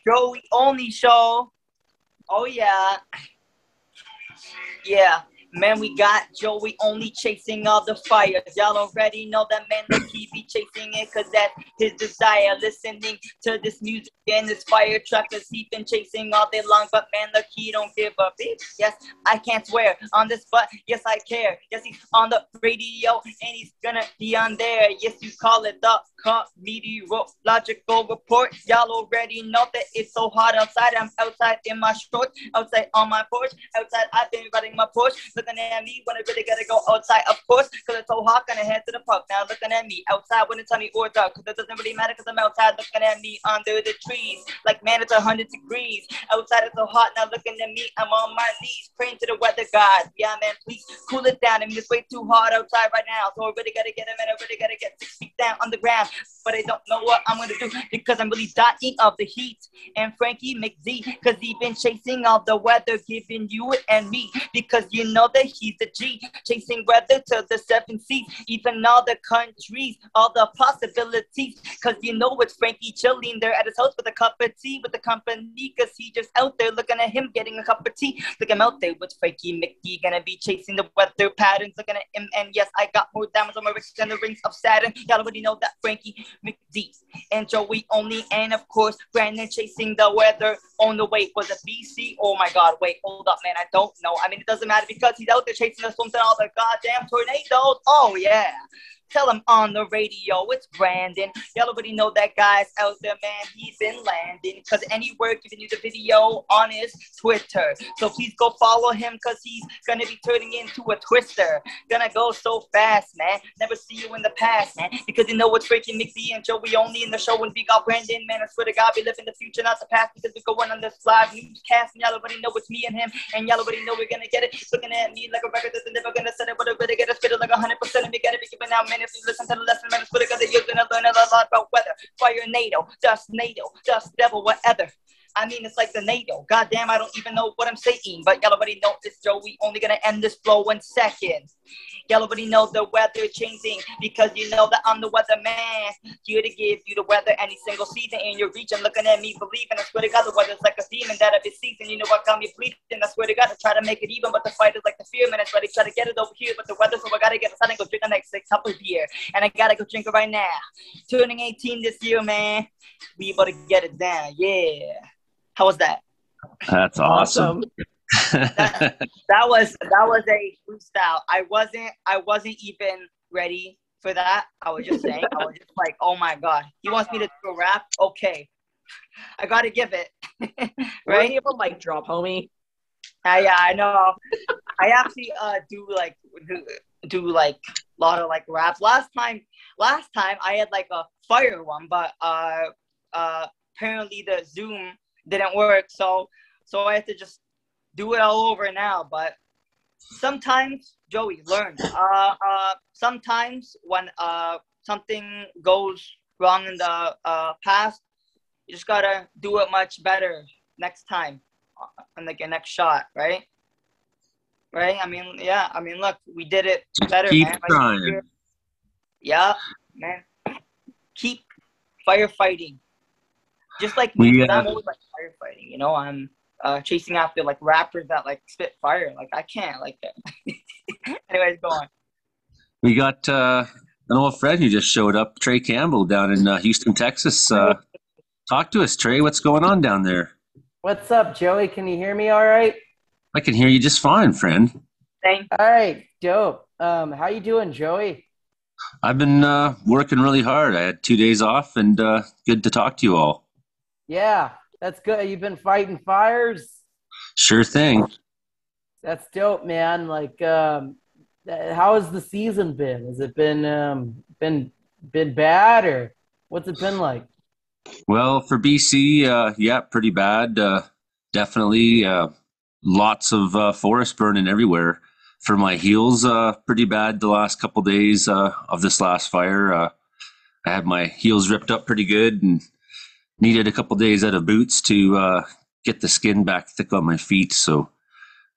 Joey Only show. Oh yeah. Yeah. Man, we got Joey only chasing all the fires. Y'all already know that man, look, he be chasing it because that's his desire. Listening to this music and this fire truck, cause he been chasing all day long. But man, look, he don't give a bitch. Yes, I can't swear on this, but yes, I care. Yes, he's on the radio and he's gonna be on there. Yes, you call it the Comedeorological report. Y'all already know that it's so hot outside. I'm outside in my shorts, outside on my porch. Outside, I've been riding my Porsche. Looking at me when I really gotta go outside, of course, cause it's so hot, gonna head to the park. Now looking at me outside when it's sunny or dark, cause it doesn't really matter, cause I'm outside looking at me under the trees. Like man, it's 100 degrees. Outside it's so hot, now looking at me, I'm on my knees, praying to the weather god. Yeah, man, please cool it down. I mean, it's way too hot outside right now, so I really gotta get him and I really gotta get 6 feet down on the ground. But I don't know what I'm gonna do, because I'm really dying of the heat. And Frankie McD, cause he been chasing all the weather, giving you it and me, because you know that he's a G, chasing weather to the 7 seas, even all the countries, all the possibilities, cause you know it's Frankie chilling there at his house with a cup of tea with the company, cause he just out there looking at him getting a cup of tea. Look, I'm out there with Frankie McD, gonna be chasing the weather patterns, looking at him, and yes, I got more diamonds on my wrist than the rings of Saturn. Y'all already know that Frankie McD and Joey only, and of course Brandon chasing the weather on the way. Was it BC? Oh my god, wait, hold up, man, I don't know. I mean, it doesn't matter because he's out there chasing the storms and all the goddamn tornadoes. Oh yeah, Tell him on the radio, it's Brandon. Y'all already know that guy's out there, man. He's been landing. Cause anywhere giving you the video on his Twitter. So please go follow him, cause he's gonna be turning into a twister. Gonna go so fast, man. Never see you in the past, man. Because you know what's breaking McBee and Joey only in the show when we got Brandon, man. I swear to God, we live in the future, not the past. Because we're going on this live newscast, and y'all already know it's me and him. And y'all already know we're gonna get it. Looking at me like a record that's never gonna set it, but we're gonna get it, spit it like 100%. And we gotta be giving out, man. If you listen to the lesson, man, I swear to God that you're gonna learn a lot about weather, fire, NATO, dust, devil, whatever. I mean, it's like the NATO. Goddamn, I don't even know what I'm saying. But y'all already know this, Joey. Only gonna end this flow in seconds. Y'all already know the weather changing because you know that I'm the weatherman. Here to give you the weather any single season in your region. Looking at me, believing. I swear to God, the weather's like a demon that every season. You know what got me bleeding? I swear to God, I try to make it even, but the fight is like the fear, man. I try to get it over here, but the weather, so I gotta get a go drink the next 6 cup of beer, and I gotta go drink it right now. Turning 18 this year, man. We able to get it down, yeah. How was that? That's awesome. that was a freestyle. I wasn't even ready for that. I was just saying. I was just like, oh my God, he wants me to do a rap. Okay, I gotta give it. Right? You have a mic drop, homie. Yeah, I know. I actually do like a lot of like raps. Last time I had like a fire one, but apparently the Zoom didn't work, so I have to just do it all over now. But sometimes, Joey, learn. Sometimes when something goes wrong in the past, you just gotta do it much better next time, on like your next shot, right? Right? I mean, yeah. I mean, look, we did it better, Keep man. trying. Yeah, man. Keep firefighting. Just like me, because I'm always like firefighting, you know. I'm chasing after like rappers that like spit fire. Like I can't like that. Anyways, go on. We got an old friend who just showed up, Trey Campbell, down in Houston, Texas. Talk to us, Trey. What's going on down there? What's up, Joey? Can you hear me all right? I can hear you just fine, friend. Thanks. All right, dope. How you doing, Joey? I've been working really hard. I had 2 days off, and good to talk to you all. Yeah, that's good. You've been fighting fires? Sure thing. That's dope, man. Like, how has the season been? Has it been bad, or what's it been like? Well, for BC, yeah, pretty bad. Definitely lots of forest burning everywhere. For my heels, pretty bad the last couple days of this last fire. I had my heels ripped up pretty good and needed a couple days out of boots to get the skin back thick on my feet. So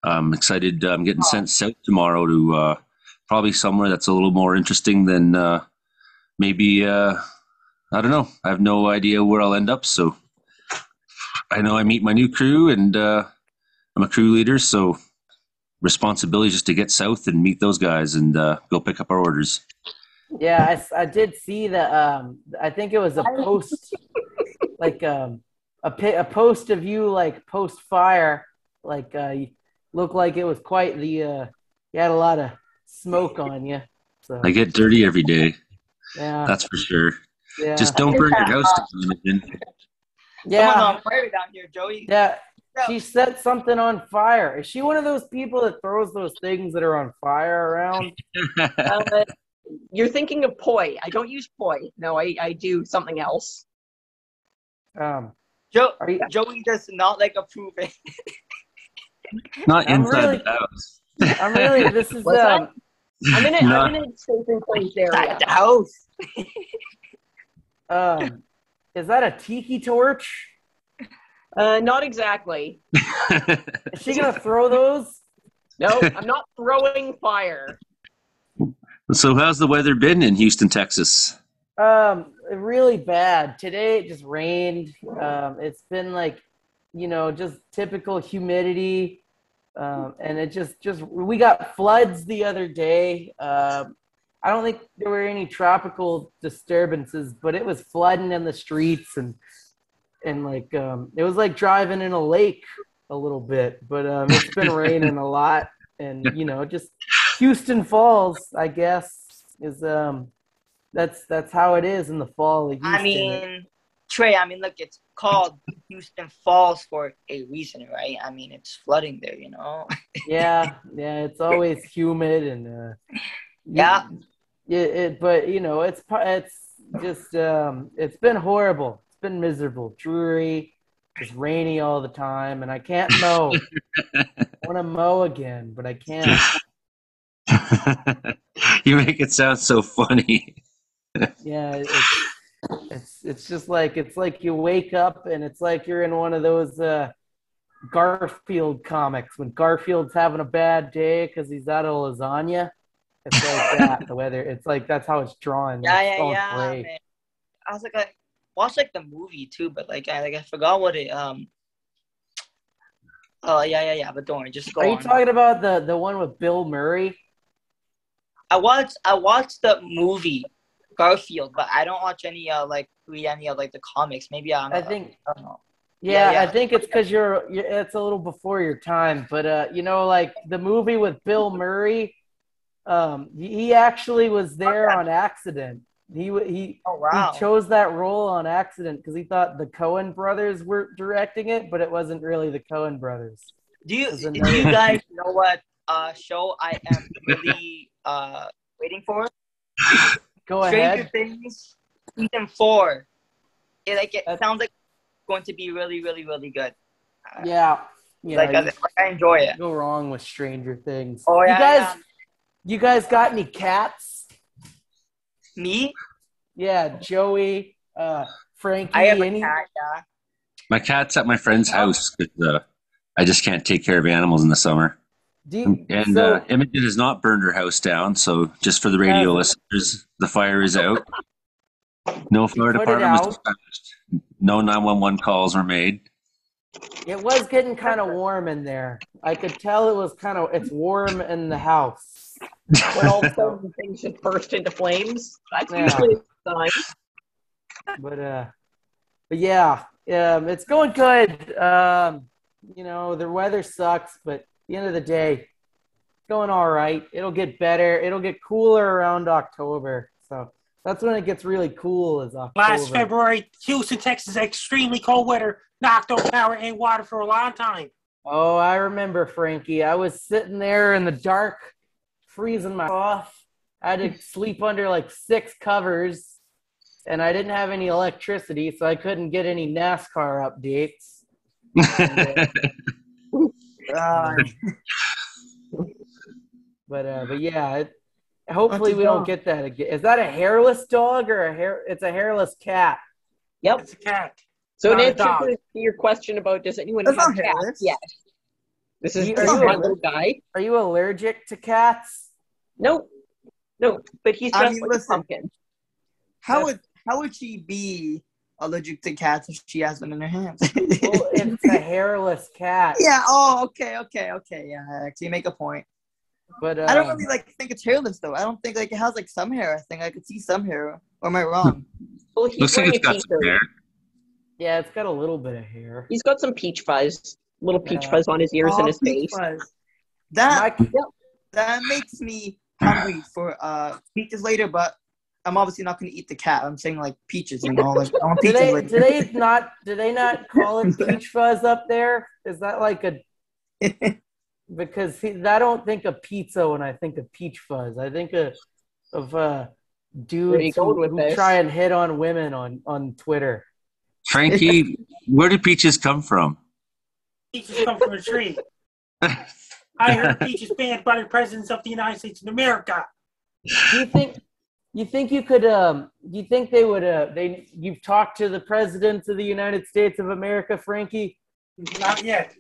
I'm excited. I'm getting sent south tomorrow to probably somewhere that's a little more interesting than maybe, I don't know. I have no idea where I'll end up. So I know I meet my new crew, and I'm a crew leader. So responsibility just to get south and meet those guys and go pick up our orders. Yeah, I did see that. I think it was a post, like a post of you, like post fire. Like you looked like it was quite the. You had a lot of smoke on you. So I get dirty every day. yeah, That's for sure. Yeah, Just don't burn your house down, Imogen. yeah, Someone's on fire down here, Joey. yeah. She set something on fire. Is she one of those people that throws those things that are on fire around? You're thinking of poi. I don't use poi. No, I do something else. Joey does not like approve it. Not I'm inside really- the house. I'm really. This is What's that? I'm in No. a safe and closed area. The house. Is that a tiki torch? Not exactly. Is she gonna throw those? No, I'm not throwing fire. So how's the weather been in Houston, Texas? Really bad. Today it just rained. It's been like, just typical humidity. And it just we got floods the other day. I don't think there were any tropical disturbances, but it was flooding in the streets and like it was like driving in a lake a little bit. But it's been raining a lot, and just Houston Falls, I guess, is that's how it is in the fall of Houston. I mean, Trey, look, it's called Houston Falls for a reason, right? I mean, it's flooding there, you know? Yeah, it's always humid and Yeah. but you know, it's just it's been horrible. It's been miserable, dreary, just rainy all the time, and I can't mow. I want to mow again, but I can't. You make it sound so funny. Yeah, it's just like you wake up and it's like you're in one of those Garfield comics when Garfield's having a bad day because he's out of lasagna. It's like that. The weather. It's like that's how it's drawn. Yeah, man. I was like, I watched like the movie too, but I forgot what it. Oh yeah. But don't worry, just go on. Are you talking about the one with Bill Murray? I watched the movie Garfield, but I don't watch read any of the comics. Maybe I don't know. Yeah, I think it's because it's a little before your time. But you know, like the movie with Bill Murray, he actually was there on accident. He chose that role on accident because he thought the Coen brothers were directing it, but it wasn't really the Coen brothers. Do you guys know what show I am really waiting for? Go Stranger ahead. Things season 4. It sounds like it's going to be really, really, really good. Yeah. I enjoy it. Go wrong with Stranger Things. Oh yeah. You guys got any cats? Me? Yeah, Joey, Frankie. I have a cat. Yeah. My cat's at my friend's house because I just can't take care of animals in the summer. Imogen has not burned her house down, so just for the radio listeners, the fire is out. No fire department was dispatched. No 911 calls were made. It was getting kind of warm in there. I could tell it's warm in the house. When all of a sudden things should burst into flames. That's usually a sign. But yeah, it's going good. You know, the weather sucks, but at the end of the day, it's going all right. It'll get better. It'll get cooler around October. So that's when it gets really cool is October. Last February, Houston, Texas, extremely cold weather knocked out power and water for a long time. Oh, I remember, Frankie. I was sitting there in the dark, freezing my off. I had to sleep under like 6 covers, and I didn't have any electricity, so I couldn't get any NASCAR updates. But yeah, hopefully we don't get that again. Is that a hairless dog or it's a hairless cat? Yep, It's a cat. So in answer to your question about does anyone have cats? Yes. This is my little guy. Are you allergic to cats? No, but he's just like a pumpkin. How would she be allergic to cats if she has them in her hands? Well, it's a hairless cat. Yeah. Oh, okay. Yeah, actually, you make a point. But I don't really think it's hairless though. I don't think it has some hair. I think I could see some hair. Or am I wrong? Well, Looks like it's got some hair. Yeah, it's got a little bit of hair. He's got some peach fuzz, little peach fuzz on his ears and his face. That makes me hungry for peaches later, but I'm obviously not going to eat the cat. I'm saying peaches, I want peaches later. Do they not call it peach fuzz up there? Is that because I don't think of pizza when I think of peach fuzz. I think of dudes who try and hit on women on Twitter. Frankie, where do peaches come from? Peaches come from a tree. I heard peaches banned by the presidents of the United States of America. Do you think you could? Do you think they would? You've talked to the presidents of the United States of America, Frankie? Not yet.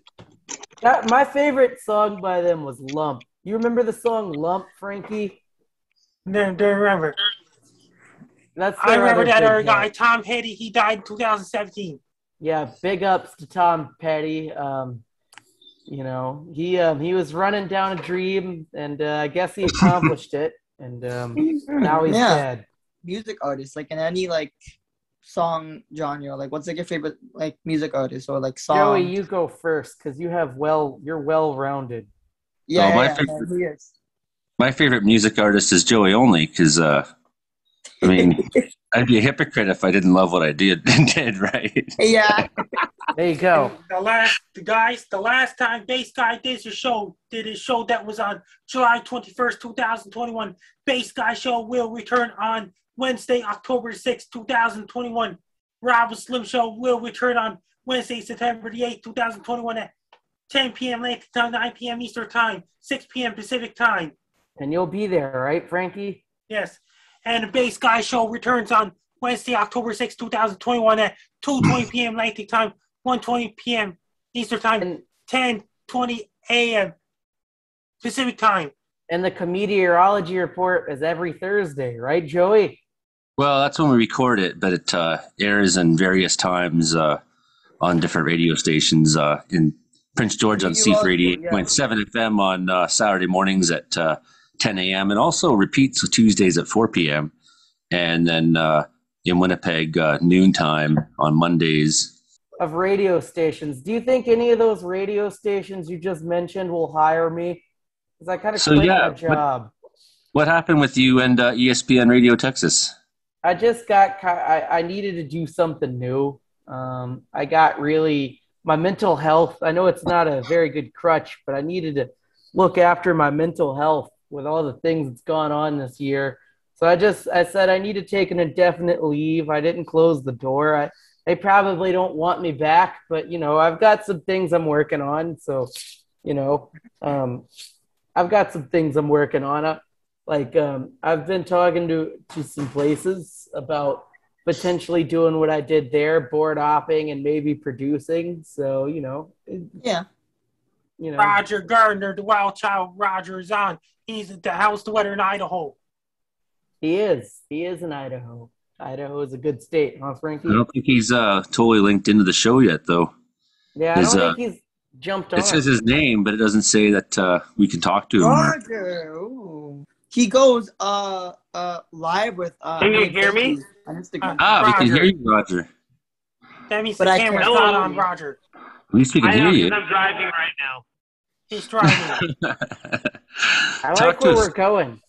My favorite song by them was "Lump." You remember the song "Lump," Frankie? Don't remember. I remember that other guy, Tom Petty. He died in 2017. Yeah, big ups to Tom Petty. You know, he was running down a dream, and I guess he accomplished it. And now he's dead. Music artist, in any song genre, what's your favorite music artist or song? Joey, you go first because you're well-rounded. Yeah, my favorite music artist is Joey only because I mean, I'd be a hypocrite if I didn't love what I did, right? Yeah. There you go. The last time Bass Guy did his show that was on July 21st, 2021. Bass Guy show will return on Wednesday, October 6th, 2021. Rob Slim show will return on Wednesday, September the 8th, 2021 at 10 p.m. Atlantic time, 9 p.m. Eastern time, 6 p.m. Pacific time. And you'll be there, right, Frankie? Yes. And the Bass Guy show returns on Wednesday, October 6th, 2021 at 2:20 p.m. Atlantic time, 1:20 p.m. Eastern time, 10:20 a.m. Pacific time. And the Comedeorology report is every Thursday, right, Joey? Well, that's when we record it, but it airs in various times on different radio stations. In Prince George on C3 88.7 FM on Saturday mornings at 10 a.m. and also repeats Tuesdays at 4 p.m. And then in Winnipeg, noontime on Mondays. Of radio stations. Do you think any of those radio stations you just mentioned will hire me? Because I kind of quit my job. What happened with you and ESPN Radio Texas? I just got, I needed to do something new. I got really, my mental health, I know it's not a very good crutch, but I needed to look after my mental health with all the things that's gone on this year. So I said I need to take an indefinite leave. I didn't close the door. They probably don't want me back, but, I've got some things I'm working on. So, I've got some things I'm working on. I've been talking to some places about potentially doing what I did there, board hopping and maybe producing. So, Yeah. Roger Gardner, the wild child Roger is on. He's at the house, the weather in Idaho. He is in Idaho. Idaho is a good state, huh, Frankie? I don't think he's totally linked into the show yet, though. Yeah, I don't think he's jumped on. It says his name, but it doesn't say that we can talk to him. Roger. Ooh. He goes live with. Can you hear me? On Instagram. We can hear you, Roger. That means the camera's not on Roger. At least we can hear you. I'm driving right now. He's driving. I like where we're going.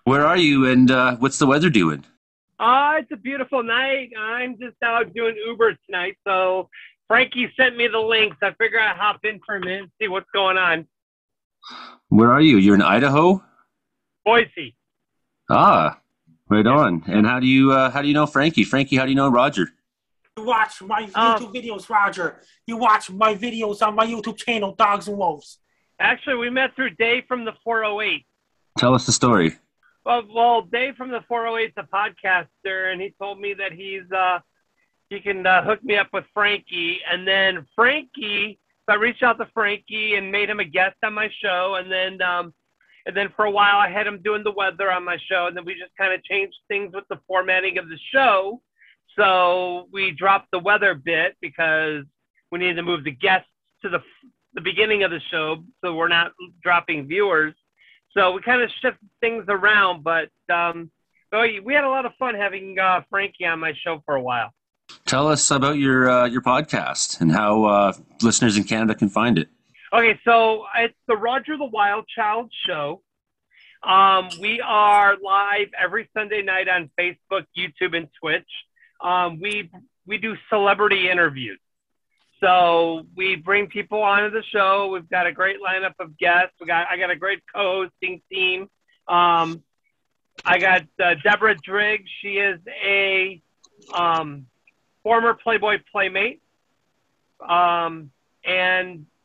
Where are you, and what's the weather doing? It's a beautiful night. I'm just out doing Uber tonight, so Frankie sent me the links. I figure I'd hop in for a minute and see what's going on. Where are you? You're in Idaho? Boise. Ah, right on. And how do you know Frankie? Frankie, how do you know Roger? You watch my YouTube videos, Roger. You watch my videos on my YouTube channel, Dogs and Wolves. Actually, we met through Dave from the 408. Tell us the story. Well, Dave from the 408 is a podcaster, and he told me that he can hook me up with Frankie. And then Frankie, so I reached out to Frankie and made him a guest on my show. And then for a while, I had him doing the weather on my show. And then we just kind of changed things with the formatting of the show. So we dropped the weather bit because we needed to move the guests to the beginning of the show so we're not dropping viewers. So we kind of shifted things around, but we had a lot of fun having Frankie on my show for a while. Tell us about your podcast and how listeners in Canada can find it. Okay, so it's the Roger the Wild Child Show. We are live every Sunday night on Facebook, YouTube, and Twitch. We do celebrity interviews. So we bring people onto the show. We've got a great lineup of guests. I got a great co-hosting team. I got Deborah Driggs. She is a former Playboy Playmate. And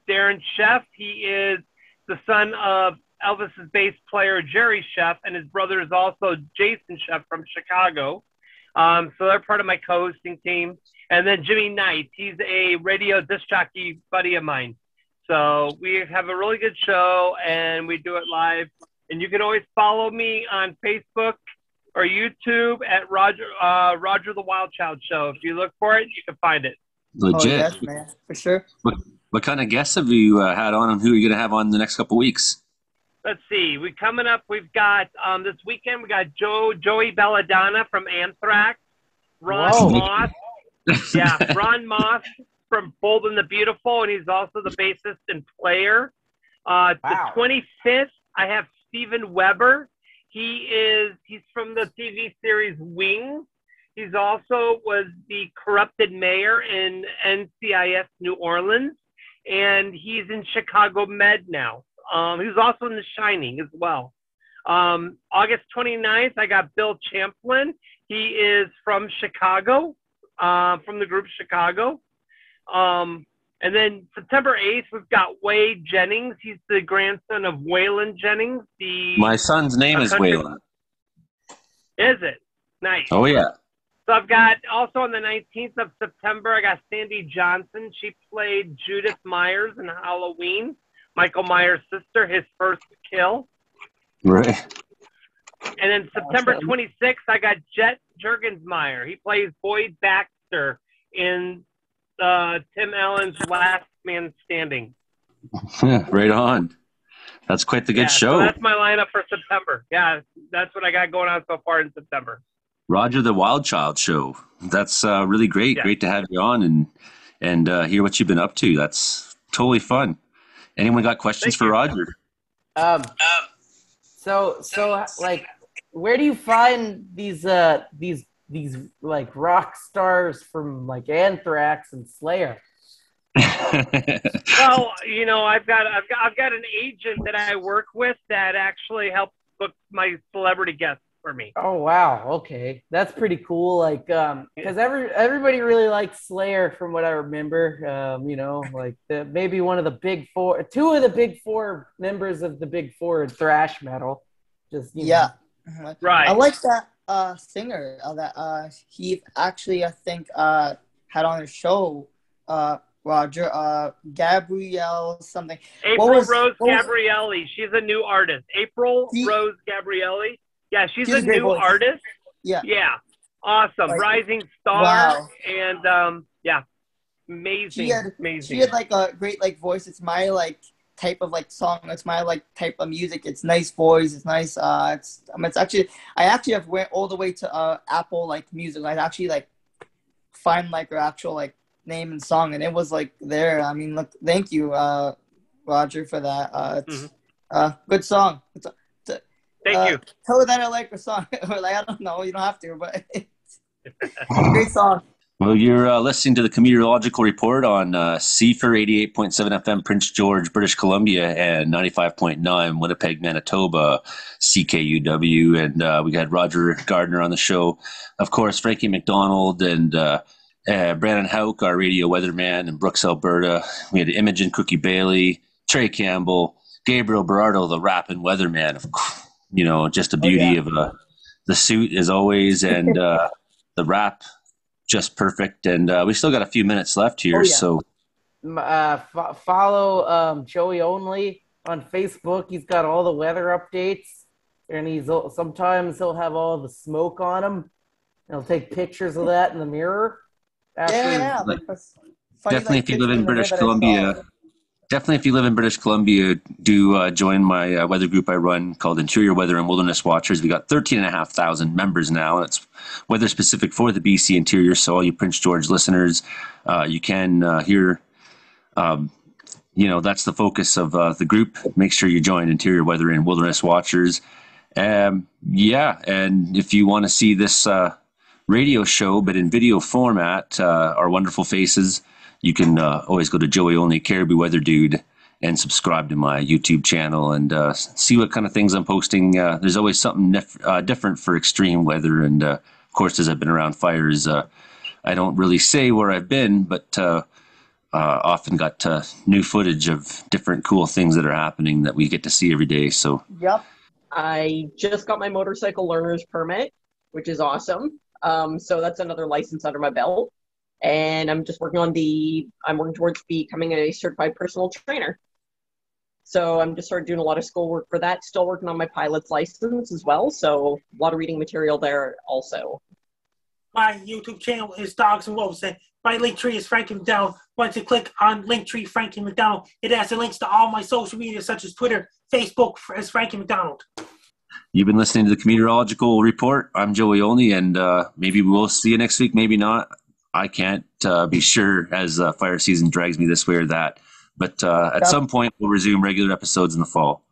Darren Sheff, he is the son of Elvis's bass player Jerry Sheff, and his brother is also Jason Sheff from Chicago. So they're part of my co-hosting team. And then Jimmy Knight, he's a radio disc jockey buddy of mine. So we have a really good show, and we do it live. And you can always follow me on Facebook or YouTube at Roger the Wild Child Show. If you look for it, you can find it. Legit. Oh, yes, man, for sure. What kind of guests have you had on, and who are you going to have on the next couple of weeks? Let's see. We've got this weekend, we got Joey Belladonna from Anthrax, Ron Moss. Yeah, Ron Moss from Bold and the Beautiful, and he's also the bassist and player. The 25th, I have Steven Weber. He's from the TV series Wings. He's also was the corrupted mayor in NCIS New Orleans, and he's in Chicago Med now. He was also in The Shining as well. August 29th, I got Bill Champlin. He is from Chicago, from the group Chicago. And then September 8th, we've got Wade Jennings. He's the grandson of Waylon Jennings. My son's name is Waylon. Is it? Nice. Oh, yeah. So I've got, also on the 19th of September, I got Sandy Johnson. She played Judith Myers in Halloween, Michael Myers' sister, his first kill. Right. And then September 26th, I got Jet Juergensmeyer. He plays Boyd Baxter in Tim Allen's Last Man Standing. Right on. That's quite the good show. So that's my lineup for September. Yeah, that's what I got going on so far in September. Roger the Wild Child Show. That's really great. Yeah. Great to have you on and hear what you've been up to. That's totally fun. Anyone got questions for Roger? So like, where do you find these like rock stars from like Anthrax and Slayer? Well, you know, I've got an agent that I work with that actually helps book my celebrity guests for me. Oh wow, okay, that's pretty cool. Like, because everybody really likes Slayer from what I remember. You know, like maybe one of the big four, two of the big four members of the big four in thrash metal. Just you know. Right. I like that singer that he actually I think had on his show. Roger, Gabriel something. Rose Gabrielle. She's a new artist. Rose Gabrielle. Yeah, she's a new artist. Yeah. Yeah. Awesome. Like, rising star. Wow. And yeah. Amazing. Amazing. She had like a great like voice. It's my like type of like song. It's my like type of music. It's nice voice. It's nice. It's actually I actually have went all the way to Apple like Music. I actually like find like her actual like name and song, and it was like there. I mean, look, thank you, Roger, for that. It's good song. Thank you. Tell her that I like her song. Or like I don't know, you don't have to, but it's a great song. Well, you're listening to the Comedeorological Report on CFR 88.7 FM, Prince George, British Columbia, and 95.9 Winnipeg, Manitoba, CKUW. And we had Roger Gardner on the show. Of course, Frankie MacDonald and Brandon Houck, our radio weatherman in Brooks, Alberta. We had Imogen Cookie Bailey, Trey Campbell, Gabriel Berardo, the Rappin weatherman. You know, just the beauty of the suit as always, and the rap. Just perfect, and we still got a few minutes left here. So, follow Joey Only on Facebook. He's got all the weather updates, and sometimes he'll have all the smoke on him. He'll take pictures of that in the mirror. Definitely, if you live in British Columbia. Definitely, if you live in British Columbia, do join my weather group I run called Interior Weather and Wilderness Watchers. We got 13,500 members now, and it's weather specific for the BC interior. So all you Prince George listeners, you can hear, you know, that's the focus of the group. Make sure you join Interior Weather and Wilderness Watchers. And if you want to see this radio show, but in video format, our wonderful faces, you can always go to Joey Only Caribou Weather Dude and subscribe to my YouTube channel and see what kind of things I'm posting. There's always something different for extreme weather. And, of course, as I've been around fires, I don't really say where I've been, but often got new footage of different cool things that are happening that we get to see every day. So, yep. I just got my motorcycle learner's permit, which is awesome. So that's another license under my belt. And I'm just working towards becoming a certified personal trainer. So I'm just started doing a lot of schoolwork for that. Still working on my pilot's license as well. So a lot of reading material there also. My YouTube channel is Dogs and Wolves, and my link tree is Frankie MacDonald. Once you click on link tree Frankie MacDonald, it has the links to all my social media, such as Twitter, Facebook, as Frankie MacDonald. You've been listening to the Comedeorological Report. I'm Joey Only, and maybe we'll see you next week, maybe not. I can't be sure as fire season drags me this way or that. But at some point, we'll resume regular episodes in the fall.